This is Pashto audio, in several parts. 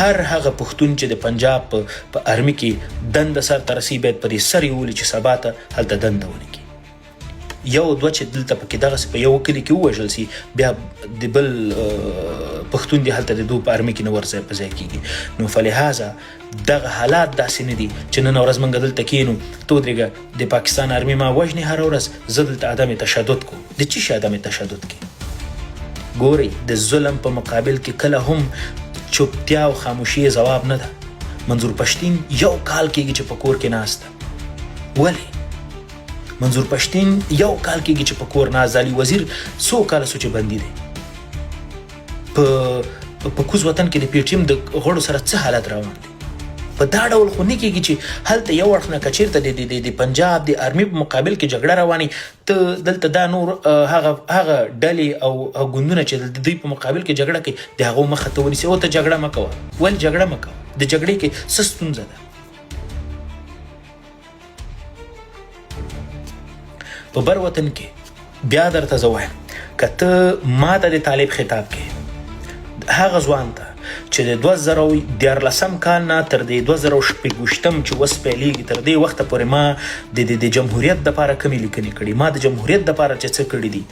هر هغه پښتون چې د پنجاب په آرمي کې دنده سرته رسي باید په دې سر یې ولي چې سبا ته هلته دنده ونه کړي. یو دوه چې دلته پکې دغسې په یو کلي کې ووژل سي بیا د بل پښتون دی هلته د دوی په آرمي کې نه ورځای په ځای کېږي. نو فلهذا دغه حالات داسې نه دي چې نن ورځ موږ دلته کېنو ته ودرېږه د پاکستان آرمي ما وژني هره ورځ زه دلته عدم تشدد کوم. د څه شي عدم تشدد کې؟ ګورئ د ظلم په مقابل کې کله هم چوپتیا او خاموشي ځواب نه ده. منظور پښتین یو کال کېږي چې په کور کې ناست ده. ولې؟ منظور پښتین یو کال کېږي چې په کور ناست. علي وزیر څو کاله سو چې بندي دی. په کوز وطن کې د پی ټي ایم د غړو سره څه حالت روان دی؟ په دا ډول خو نه کېږي چې هلته یو اړخ نه که چېرته د پنجاب د آرمي په مقابل کې جګړه رواني ته دلته دا نور هغه ډلې او ګوندونه چې د دوی په مقابل کې جګړه کوي د هغو مخه ته ونیسي او ته جګړه مه کوه. ولې جګړه مه کوه؟ د جګړې کې څه ستونزه ده؟ په بر وطن کې بیا درته زه وایم که ته ما ته د طالب خطاب کې هغه ځوان ته چې د 2014 کال نه تر د 2016 چې وس پیلېږي تر دې وخته پورې ما د جمهوریت دپاره کمې لیکنې کړي. ما د جمهوریت دپاره چې څه کړي دي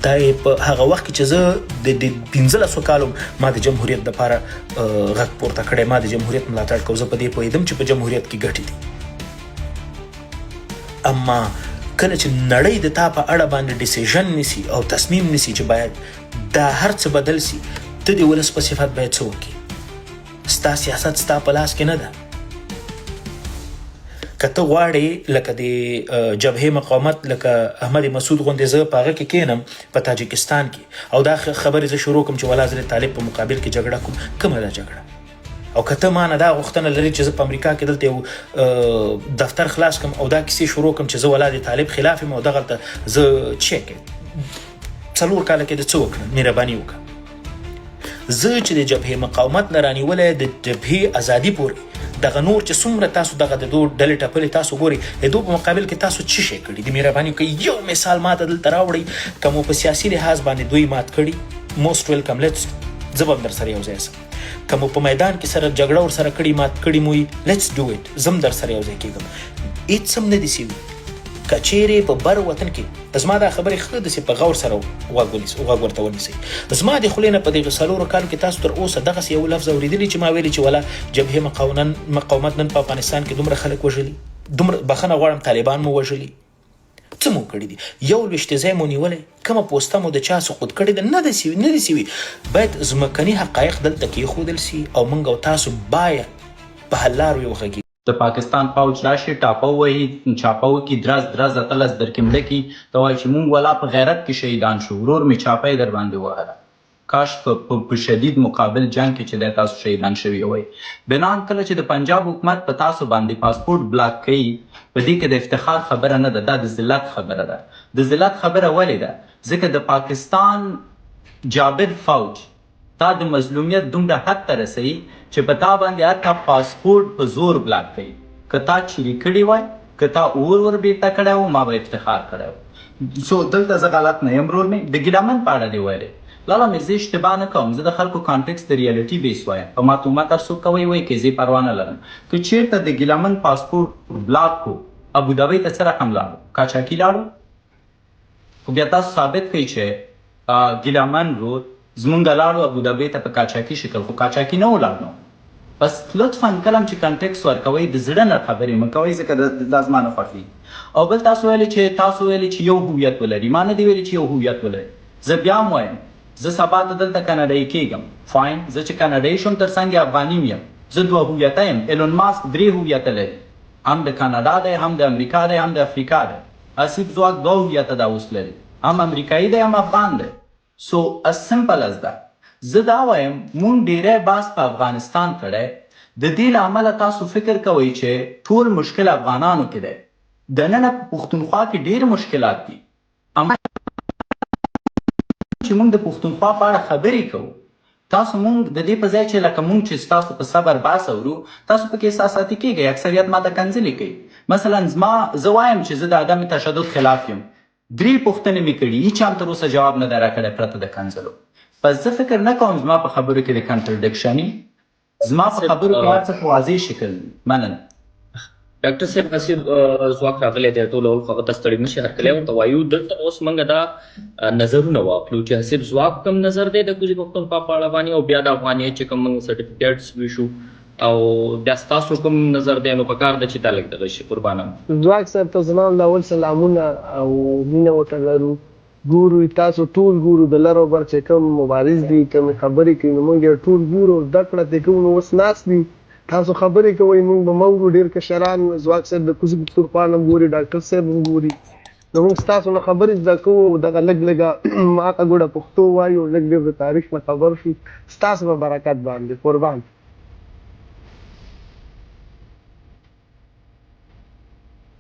دا په هغه وخت کې چې زه د 15 کالو ما د جمهوریت دپاره غږ پورته کړی. ما د جمهوریت ملاتړ کوم. زه په دې پوهېدم چې په جمهوریت کې ګټې دي. اما کله چې نړۍ د تا په اړه باندې ډیسیژن نیسي او تصمیم نیسي چې باید دا هر څه بدل سي ته د ولس په صفت باید څه وکړي؟ ستا سیاست ستا په لاس کې نه ده. که ته غواړې لکه د جبهې مقاومت لکه احمد مسعود غوندې زه په هغه کې کینم په تاجکستان کې او دا خبرې زه شروع کوم چې ولا زه د طالب په مقابل کې جګړه کوم، کومه ده جګړه؟ او که ته ما نه دا غوښتنه لري چې زه په امریکا کې دلته یو دفتر خلاص کړم او دا کیسې شروع کړم چې زه ولا د طالب خلاف یم او دغلته زه چیک 4 کاله کې د څه وکړم؟ مهرباني وکړه. زه چې د جبهې مقاومت نه رانیولی د جبهې ازادي پورې دغه نور چې څومره تاسو دغه د دو ډلې ټپلې تاسو ګورئ د دو په مقابل کې تاسو څه شی کړي دي؟ مهرباني وکړئ یو مثال ما ته دلته راوړئ که مو په سیاسي لحاظ باندې دوی مات کړي. موسټ ویلکم. لیټس زه به هم در سره یو ځای سم. که مو په میدان کې سره جګړه ور سره کړي مات کړي مو لیټس ډو اټ. زم در سره یو ځای کېږم. هېڅ هم نه دي سوي. که چیرې په بر وطن کې زما دا خبرې ښه داسې په غور سره غوږ ورته ونیسئ. زما د خولې نه په دغه 4 کالو کې تاسو تر اوسه دغسې یو لفظ اورېدلی چې ما ویلي چې ولا جبهې مقاومت نن په افغانستان کې دومره خلک وژلي، دومره بخښنه غواړم طالبان مو وژلي، څه مو کړي دي؟ یو لویشتې ځای مو نیولی، کومه پوسته مو د چا سقوط کړې ده؟ نه دي سوي. باید ځمکني حقایق دلته کېښودل سي او موږ او تاسو باید په حل لارو وغږیږو. د پاکستان پوځ راشي ټاپه ووهي چاپه وکړي درز اتلس درکې مړه کړي ته وایي چې مونږ ولا په غیرت کې شهیدان شو، ورور مې چاپه یې در باندې ووهله. کاش په شدید مقابل جنګ کې چې دی تاسو شهیدان شوي وای. بنان کله چې د پنجاب حکومت په تاسو باندې پاسپورټ بلاک کوي په دې کې د افتخار خبره نه ده، دا د ذلت خبره ده. د ذلت خبره ولې ده؟ ځکه د پاکستان جابر فوج تا د مظلومیت دومره حد ته رسوي چې په تا باندې حتی پاسپورټ په زور بلاک کوي. که تا چیرې کړي وای، که تا ور بیرته کړی و، ما به افتخار کړی و. سو دلته زه غلط نه یم ورور مې. د ګیلامن په اړه دې ویلی لالا مې زه اشتباه نه کوم، زه د خلکو کانټکس د ریالټي بیس وایم. په معلومات هر څوک کوي وایي که زه پروا نه لرم. که چېرته د ګیلامن پاسپورټ بلاک کو ابودابۍ ته څه رقم لاړو؟ کاچاکي لاړو؟ خو بیا تاسو ثابت کوئ چې ګیلامن ورور زمونږ لاړو ابودابۍ ته په کاچاکي شکل، خو کاچاکي نه ولاړو. بس لطفا کله چې کانټکس ورکوئ د زړه نه خبرې مه کوئ ځکه دا زما نه خوښېږي. او بل تاسو ویلي چې یو هویت ولري. ما نه دی ویلي چې یو هویت ولري. زه بیا هم وایم زه سبا ته دلته کاناډایي کېږم، فاین. زه چې کاناډایي شم تر څنګ افغاني یم. زه 2 هویته یم. ایلون ماسک 3 هویته لري، هم د کاناډا دی، هم د امریکا دی، هم د افریقا دی. آصف زواک 2 هویته دا اوس لري، هم امریکایي دی هم افغان دی. سو as simple as that. زه دا وایم مونږ ډیری باس په افغانستان کړی، د دې له امله تاسو فکر کوئ چې ټول مشکل افغانانو کې دی. دننه په پښتونخوا کې ډېر مشکلات دي. اما چې مونږ د پښتونخوا په اړه خبرې کوو، تاسو مونږ د دې په ځای چې لکه مونږ چې ستاسو په صبر باس اورو، تاسو پکې احساساتي کېږئ. اکثریت ما ته کنځلې کوي. مثلا زه وایم چې زه د عدم تشدد خلاف یم. 3 پوښتنې مې کړي، هیچ هم تر اوسه جواب نه دی راکړی پرته د کنځلو. پس زه فکر نه کوم زما په خبرو کې د کنټرډکشن زما په خبرو کې هر څه په واضح شکل مننه. ډاکټر صاحب هسې ځواک راغلی دی ټولول خو هغه ته ستړي مشي هرکلی ورته وایو. دلته اوس موږ دا نظرونه واخلو چې هسې ځواک کوم نظر دی د کوزي پښتونخوا په اړه باندې او بیا د افغانیت چې کوم موږ سرټیفیکیټس ویشو او بیا ستاسو کوم نظر دی نو پکار ده چې دا لږ دغه شي قربانم. ځواک صاحب ته زما د اول سلامونه او مینه ورته لرو. ګورو تاسو ټول ګورو د لر او بر چې کوم مبارز دي کوم خبرې کوي نو موږ یې ټول ګورو زده کړه ترې کوو نو اوس ناست دي تاسو خبرې کوئ موږ به مورو ډېر کشران ځواک صاحب د کوزي پښتونخوا نه ګوري ډاکټر صاحب هم ګوري نو موږ ستاسو نه خبرې زده کوو دغه لږ لږه ماته ګوډه پښتو وایو لږ ډېر د تاریخ نه خبر شو ستاسو په برکت باندې قربان.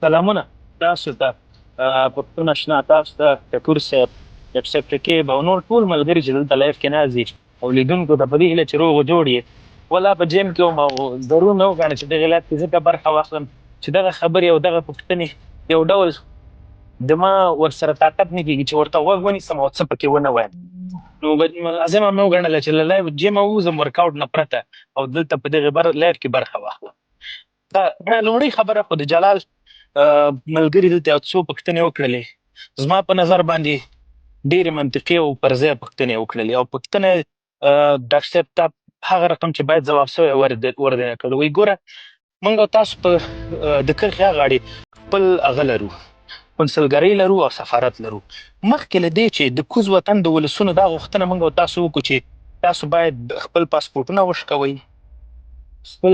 سلامونه تاسو ته پښتون اشنا تاسو ته ټکور صاحب ډاکټر صاحب رقیب او نور ټول ملګري چې دلته لایف کې ناست دي او لیدونکو ته په دې هیله چې روغ و جوړ یې ولا په جیم کې وم او ضرور نه وګڼه چې دغه علت کې ځکه برخه واخلم چې دغه خبرې او دغه پوښتنې یو ډول د ما ورسره طاقت نه کېږي چې ورته غوږ ونیسم او څه پکې ونه وایم نو لازمه مې وګڼله چې له لایف جیمه ووځم ورکاوټ نه پرته او دلته په دغې لایف کې برخه واخلم. دا لومړۍ خبره خو د جلال ملګري دلته یو څو پوښتنې وکړلې زما په نظر باندې ډېرې منطقي او پر ځای پوښتنې وکړلې او پوښتنه ډاکټر صاحب ته هغه رقم چې باید ځواب شوی ورده نه کړو. وایي ګوره موږ او تاسو په د کرښې غاړې خپل هغه لرو قونسلګرۍ لرو او سفارت لرو. مخکې له دې چې د کوز وطن د ولسونو دا غوښتنه موږ او تاسو وکړو چې تاسو باید خپل پاسپورټونه وشکوئ خپل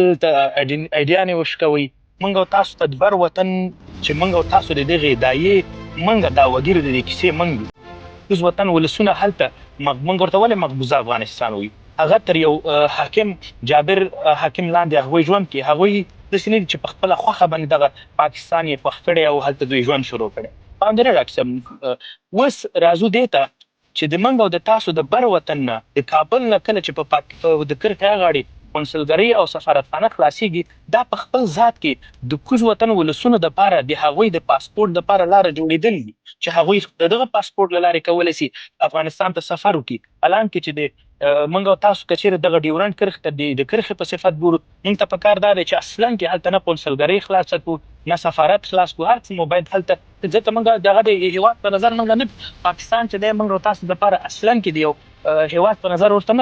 ایډیانې وشکوئ موږ او تاسو ته د بر وطن چې موږ او تاسو د دغې ادعایې موږ دعوګیر د دې کیسې موږ یو کوز وطن ولسونه هلته موږ ورته ولې مقبوضه افغانستان وایو هغه تر یو حاکم جابر حاکم لاندې هغوی ژوند کې هغوی داسې نه دي چې په خپله خوښه باندې دغه پاکستان یې خوښ کړی او هلته دوی ژوند شروع کړی. باندې نه ډاکټر صاحب اوس راځو دې ته چې د موږ او د تاسو د بر وطن نه د کابل نه کله چې په د کرښې غاړې قونسلګرۍ او سفارتخانه خلاصېږي دا په خپل ذات کې د کوز وطن ولسونو دپاره د هغوی د پاسپورټ دپاره لاره جوړېدل دي چې هغوی د دغه پاسپورټ له لارې کولی شي افغانستان ته سفر وکړي. حالانکې چې د موږ او تاسو که چېرې دغه ډیورنډ کرښې ته د کرښې په صفت ګورو موږ ته پکار دا دی چې اصلا کې هلته نه قونسلګرۍ خلاصه کړو نه سفارت خلاص کړو هر څه مو باید هلته ځکه موږ دغه د هېواد په نظر موږ نه پاکستان چې دی موږ او تاسو دپاره اصلا کې د یو هېواد په نظر ورته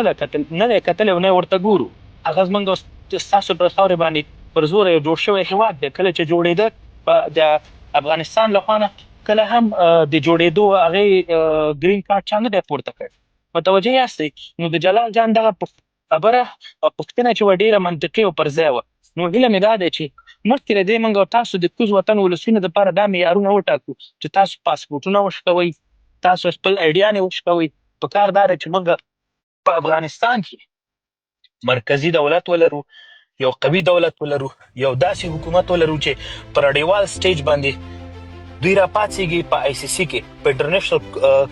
نه دی کتلی او نه ورته ګورو. هغه زموږ ستاسو پر خاورې باندې پر زوره یو جوړ شوی هېواد دی. کله چې جوړېده د افغانستان لخوا نه کله هم د جوړېدو هغې ګرین کارټ چا نه دی پورته کړ. متوجه یاستئ نو د جلال جان دغه خبره او پوښتنه چې وه ډېره منطقي او پر ځای وه. نو هیله مې دا دی چې مخکې له دې موږ او تاسو د کوز وطن ولسونو دپاره دا معیارونه وټاکو چې تاسو پاسپورټونه وشکوئ تاسو خپل ایډیانې وشکوئ. پکار دا دی چې موږ په افغانستان کې مرکزي دولت ولرو یو قوي دولت ولرو یو داسې حکومت ولرو چې په نړیوال سټیج باندې دوی راپاڅېږي په آی سی سی کې په انټرنیشنل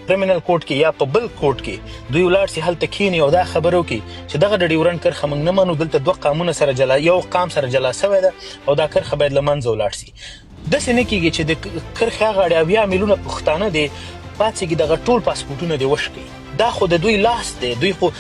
کرمینل کورټ کې یا په بل کورټ کې دوی ولاړ شي هلته کښېني او دا خبره وکړي چې دغه د ډیورنډ کرښه موږ نه منو دلته دوه قامونه سره جلا یو قام سره جلا شوی ده او دا کرښه باید له منځه ولاړ شي. داسې نه کېږي چې د کرښې غاړې 80 میلیونه پښتانه دي پاڅېږي دغه ټول پاسپورټونه دې وشکوي دا خو د دوی لاس دی دوی خو